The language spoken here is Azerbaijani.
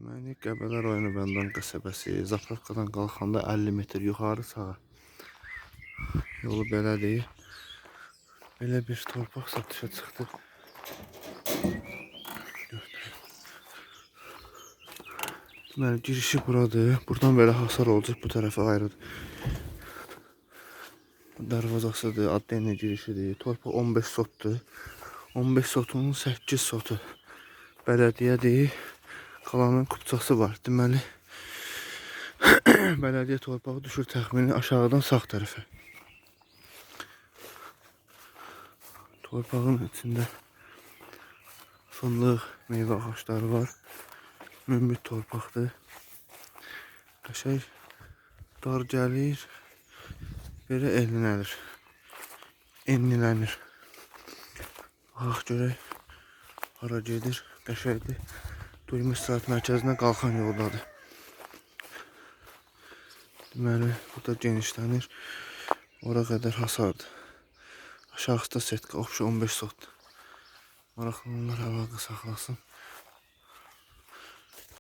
Deməli, Qəbələ rayonu Bəndon qəsəbəsi, Zapravkadan qalxanda 50 metr yuxarı sağa. Yolu belədir. Belə bir torpaq satışa çıxdı. Deməli, girişi buradır. Buradan belə hasar olacaq, bu tərəfə ayrıdır. Darvazasıdır, addenlə girişidir. Torpaq 15 sotdur. 15 sotunun 8 sotu bələdiyyədir. Qalanın kupçası var. Deməli, bələdiyyə torpağı düşür təxmini aşağıdan sağ tərəfə. Torpağın içində fındıq, meyvə ağaçları var. Münbit torpaqdır. Qəşəng dar gəlir. Belə enlənir. Enlənir. Baxaq görək. Hara gedir. Qəşəngdir. Turizm istirahət mərkəzinə qalxan yoldadır. Deməli, burada genişlənir. Ora qədər hasardır. Aşağıda setka, opşu 15 sotdur. Maraqlananlar əlaqə saxlasın.